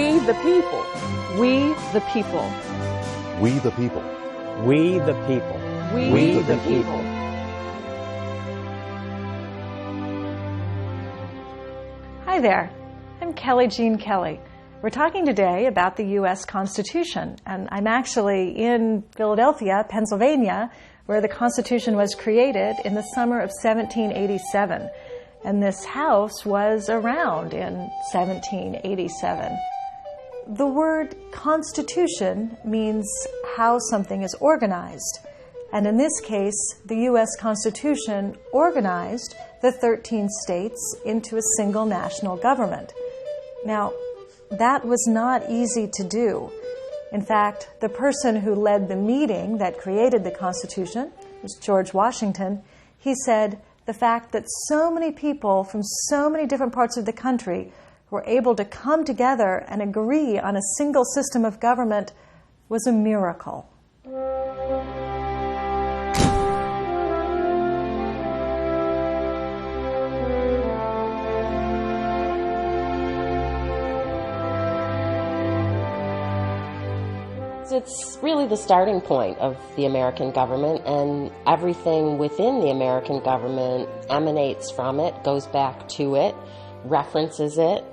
We the people. We the people. We the people. We the people. We the people. Hi there, I'm Kelly Jean Kelly. We're talking today about the U.S. Constitution, and I'm actually in Philadelphia, Pennsylvania, where the Constitution was created in the summer of 1787. And this house was around in 1787. The word Constitution means how something is organized. And in this case, the U.S. Constitution organized the 13 states into a single national government. Now, that was not easy to do. In fact, the person who led the meeting that created the Constitution was George Washington. He said the fact that so many people from so many different parts of the country were able to come together and agree on a single system of government was a miracle. It's really the starting point of the American government, and everything within the American government emanates from it, goes back to it, references it.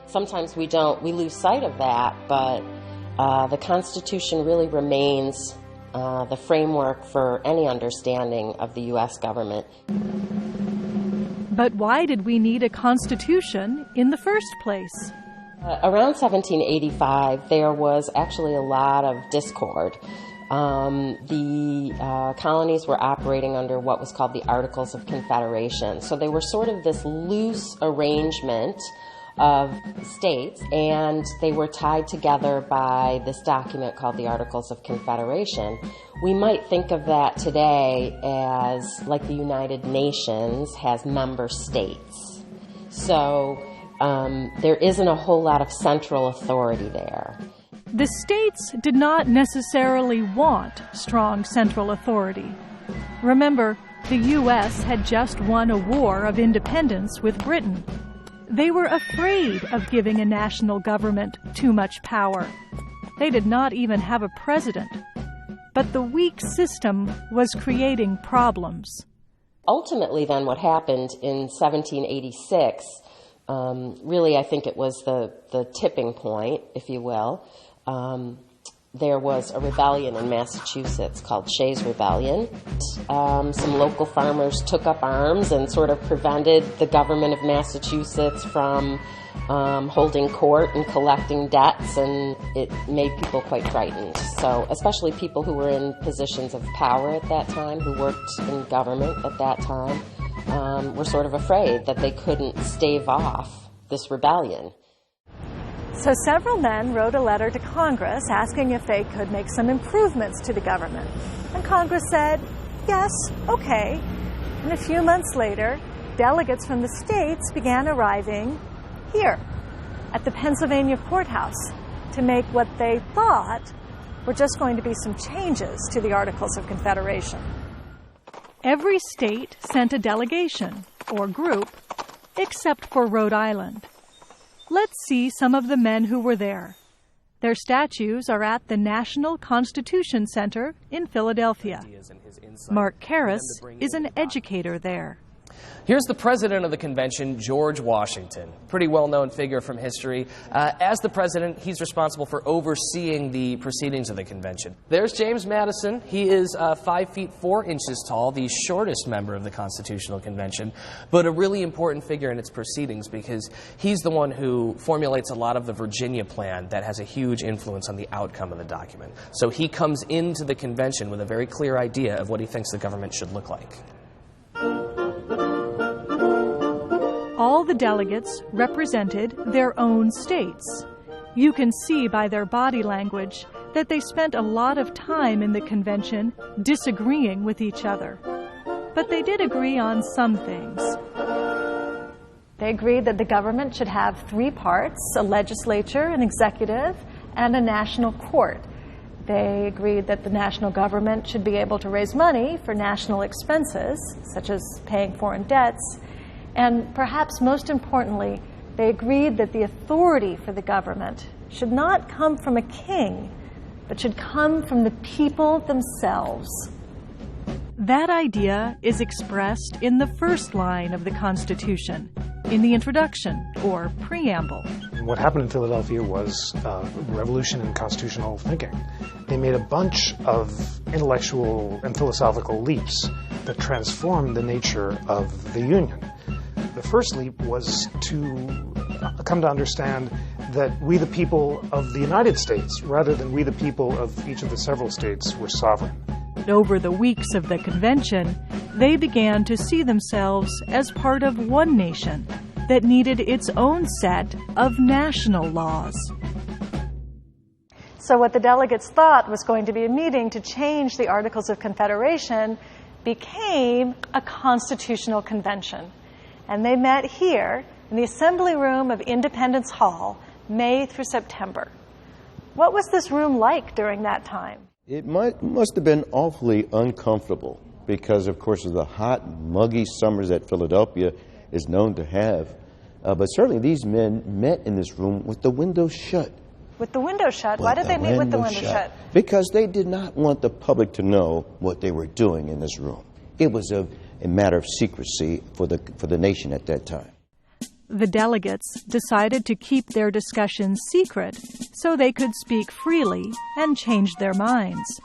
Sometimes we lose sight of that, but the Constitution really remains the framework for any understanding of the U.S. government. But why did we need a Constitution in the first place? Around 1785, there was actually a lot of discord. The colonies were operating under what was called the Articles of Confederation. So they were sort of this loose arrangement of states, and they were tied together by this document called the Articles of Confederation. We might think of that today as like the United Nations has member states. So there isn't a whole lot of central authority there. The states did not necessarily want strong central authority. Remember, the U.S. had just won a war of independence with Britain. They were afraid of giving a national government too much power. They did not even have a president. But the weak system was creating problems. Ultimately, then, what happened in 1786, really, I think it was the tipping point, if you will. There was a rebellion in Massachusetts called Shays' Rebellion. Some local farmers took up arms and sort of prevented the government of Massachusetts from holding court and collecting debts, and it made people quite frightened. So, especially people who were in positions of power at that time, who worked in government at that time, were sort of afraid that they couldn't stave off this rebellion. So several men wrote a letter to Congress asking if they could make some improvements to the government. And Congress said, yes, okay. And a few months later, delegates from the states began arriving here at the Pennsylvania courthouse to make what they thought were just going to be some changes to the Articles of Confederation. Every state sent a delegation, or group, except for Rhode Island. Let's see some of the men who were there. Their statues are at the National Constitution Center in Philadelphia. Mark Karras is an educator there. Here's the president of the convention, George Washington, pretty well-known figure from history. As the president, he's responsible for overseeing the proceedings of the convention. There's James Madison. He is 5 feet 4 inches tall, the shortest member of the Constitutional Convention, but a really important figure in its proceedings because he's the one who formulates a lot of the Virginia plan that has a huge influence on the outcome of the document. So he comes into the convention with a very clear idea of what he thinks the government should look like. All the delegates represented their own states. You can see by their body language that they spent a lot of time in the convention disagreeing with each other. But they did agree on some things. They agreed that the government should have 3 parts, a legislature, an executive, and a national court. They agreed that the national government should be able to raise money for national expenses, such as paying foreign debts, and perhaps most importantly, They agreed that the authority for the government should not come from a king, but should come from the people themselves. That idea is expressed in the first line of the Constitution, in the introduction, or preamble. What happened in Philadelphia was a revolution in constitutional thinking. They made a bunch of intellectual and philosophical leaps that transformed the nature of the Union. The first leap was to come to understand that we, the people of the United States, rather than we, the people of each of the several states, were sovereign. Over the weeks of the convention, they began to see themselves as part of one nation that needed its own set of national laws. So what the delegates thought was going to be a meeting to change the Articles of Confederation became a constitutional convention. And they met here in the Assembly Room of Independence Hall, May through September. What was this room like during that time? It must have been awfully uncomfortable because, of course, of the hot, muggy summers that Philadelphia is known to have. But certainly these men met in this room with the windows shut. With the window shut? Why did they meet with the window shut? Because they did not want the public to know what they were doing in this room. It was a matter of secrecy for the nation at that time. The delegates decided to keep their discussions secret so they could speak freely and change their minds.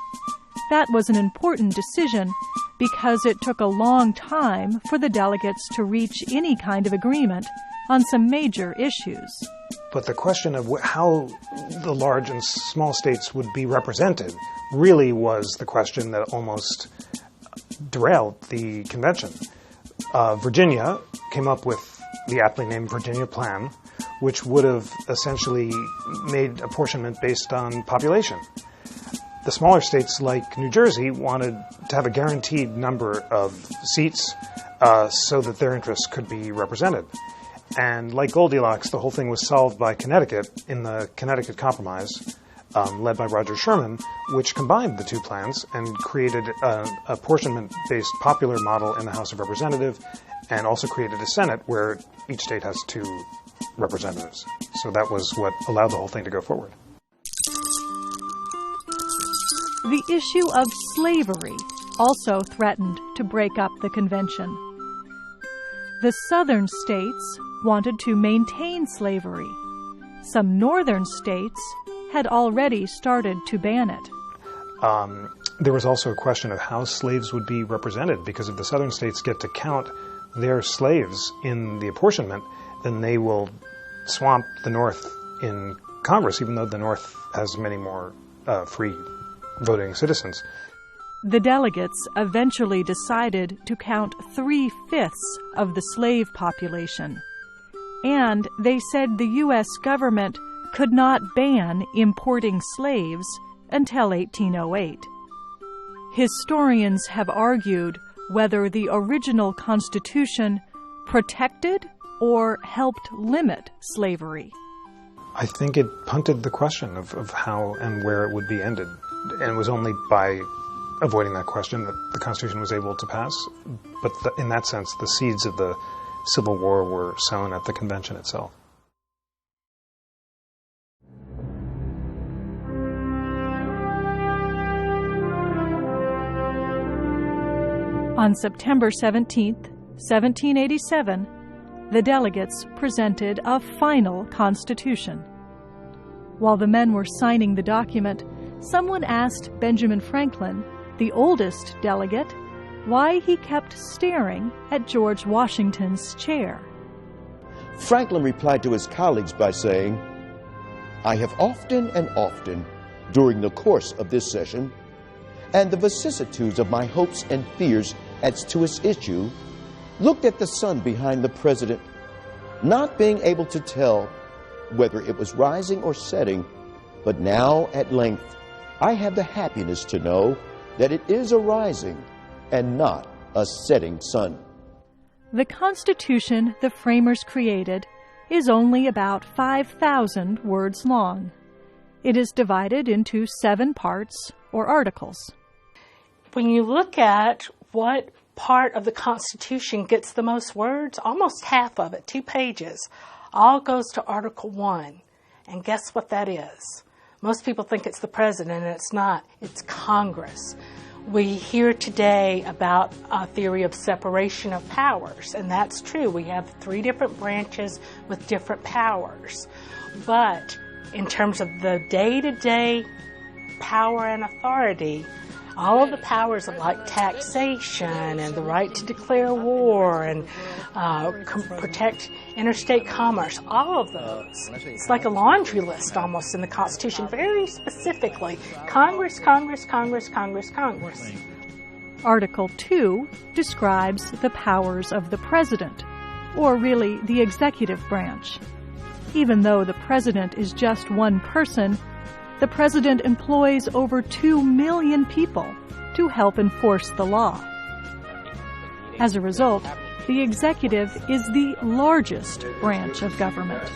That was an important decision because it took a long time for the delegates to reach any kind of agreement on some major issues. But the question of how the large and small states would be represented really was the question that almost derailed the convention. Virginia came up with the aptly named Virginia Plan, which would have essentially made apportionment based on population. The smaller states like New Jersey wanted to have a guaranteed number of seats so that their interests could be represented. And like Goldilocks, the whole thing was solved by Connecticut in the Connecticut Compromise, led by Roger Sherman, which combined the two plans and created an apportionment-based popular model in the House of Representatives, and also created a Senate where each state has 2 representatives. So that was what allowed the whole thing to go forward. The issue of slavery also threatened to break up the convention. The southern states wanted to maintain slavery. Some northern states had already started to ban it. There was also a question of how slaves would be represented, because if the southern states get to count their slaves in the apportionment, then they will swamp the North in Congress, even though the North has many more free voting citizens. The delegates eventually decided to count 3/5 of the slave population. And they said the U.S. government could not ban importing slaves until 1808. Historians have argued whether the original Constitution protected or helped limit slavery. I think it punted the question of how and where it would be ended. And it was only by avoiding that question that the Constitution was able to pass. But in that sense, the seeds of the Civil War were sown at the convention itself. On September 17, 1787, the delegates presented a final constitution. While the men were signing the document, someone asked Benjamin Franklin, the oldest delegate, why he kept staring at George Washington's chair. Franklin replied to his colleagues by saying, "I have often and often, during the course of this session, and the vicissitudes of my hopes and fears as to its issue, looked at the sun behind the president, not being able to tell whether it was rising or setting, but now at length I have the happiness to know that it is a rising and not a setting sun." The Constitution the framers created is only about 5,000 words long. It is divided into 7 parts or articles. When you look at what part of the Constitution gets the most words, almost half of it, 2 pages, all goes to Article 1. And guess what that is? Most people think it's the president, and it's not. It's Congress. We hear today about a theory of separation of powers, and that's true. We have 3 different branches with different powers. But in terms of the day-to-day power and authority, all of the powers of like taxation and the right to declare war and protect interstate commerce, all of those. It's like a laundry list almost in the Constitution, very specifically. Congress, Congress, Congress, Congress, Congress. Article 2 describes the powers of the president, or really the executive branch. Even though the president is just one person, the president employs over 2 million people to help enforce the law. As a result, the executive is the largest branch of government.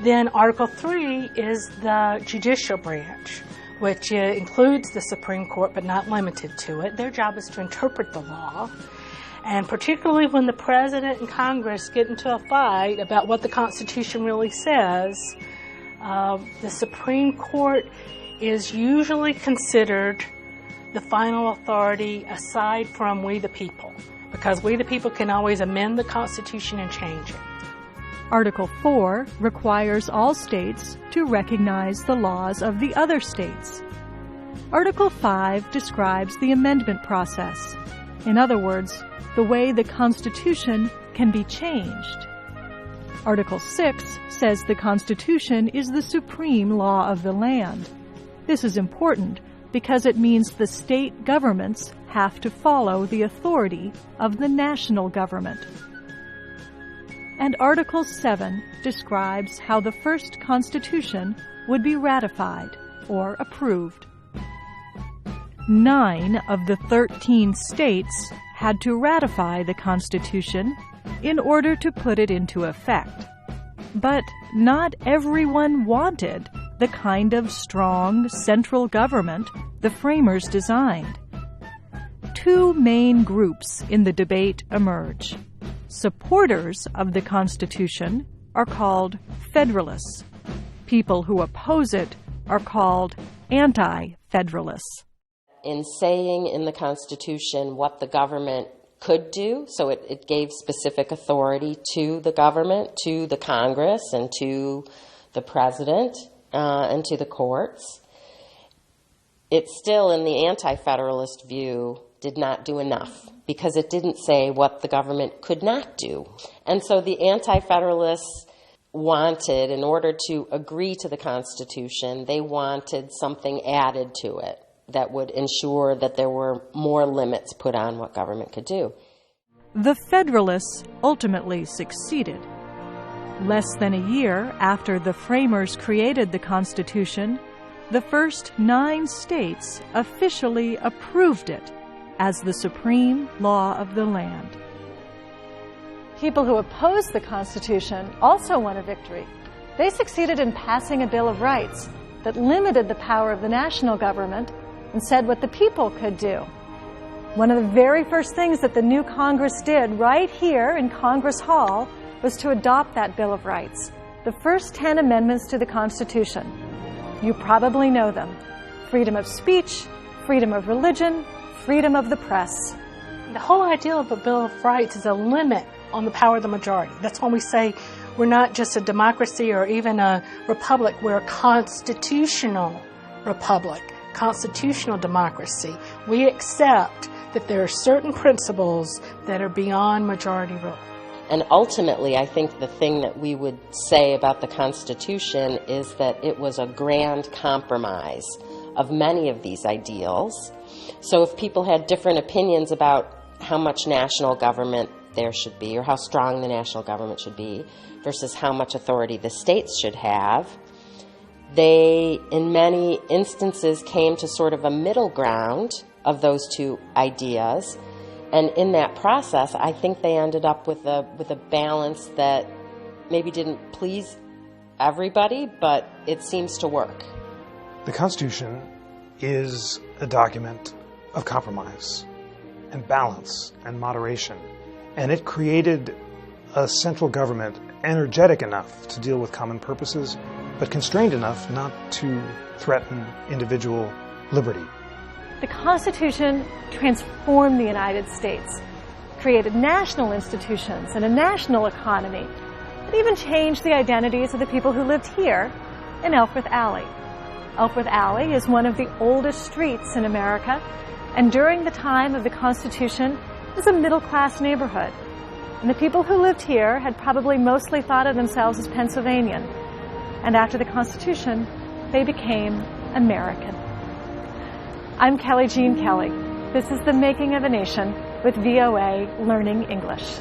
Then Article 3 is the judicial branch, which includes the Supreme Court but not limited to it. Their job is to interpret the law. And particularly when the President and Congress get into a fight about what the Constitution really says, the Supreme Court is usually considered the final authority aside from we the people, because we the people can always amend the Constitution and change it. Article 4 requires all states to recognize the laws of the other states. Article 5 describes the amendment process. In other words, the way the Constitution can be changed. Article 6 says the Constitution is the supreme law of the land. This is important because it means the state governments have to follow the authority of the national government. And Article 7 describes how the first Constitution would be ratified or approved. 9 of the 13 states had to ratify the Constitution in order to put it into effect. But not everyone wanted the kind of strong central government the framers designed. 2 main groups in the debate emerge. Supporters of the Constitution are called Federalists. People who oppose it are called Anti-Federalists. In saying in the Constitution what the government could do, so it gave specific authority to the government, to the Congress, and to the President, and to the courts, it still, in the Anti-Federalist view, did not do enough, because it didn't say what the government could not do. And so the Anti-Federalists wanted, in order to agree to the Constitution, they wanted something added to it that would ensure that there were more limits put on what government could do. The Federalists ultimately succeeded. Less than a year after the framers created the Constitution, the first 9 states officially approved it as the supreme law of the land. People who opposed the Constitution also won a victory. They succeeded in passing a Bill of Rights that limited the power of the national government and said what the people could do. One of the very first things that the new Congress did right here in Congress Hall was to adopt that Bill of Rights, the first 10 amendments to the Constitution. You probably know them: freedom of speech, freedom of religion, freedom of the press. The whole idea of a Bill of Rights is a limit on the power of the majority. That's why we say we're not just a democracy or even a republic, we're a constitutional republic, constitutional democracy. We accept that there are certain principles that are beyond majority rule. And ultimately, I think the thing that we would say about the Constitution is that it was a grand compromise of many of these ideals. So if people had different opinions about how much national government there should be, or how strong the national government should be, versus how much authority the states should have, they, in many instances, came to sort of a middle ground of those 2 ideas. And in that process, I think they ended up with a balance that maybe didn't please everybody, but it seems to work. The Constitution is a document of compromise and balance and moderation. And it created a central government energetic enough to deal with common purposes, but constrained enough not to threaten individual liberty. The Constitution transformed the United States, created national institutions and a national economy. It even changed the identities of the people who lived here in Ellsworth Alley. Ellsworth Alley is one of the oldest streets in America, and during the time of the Constitution, it was a middle-class neighborhood. And the people who lived here had probably mostly thought of themselves as Pennsylvanian. And after the Constitution, they became American. I'm Kelly Jean Kelly. This is The Making of a Nation with VOA Learning English.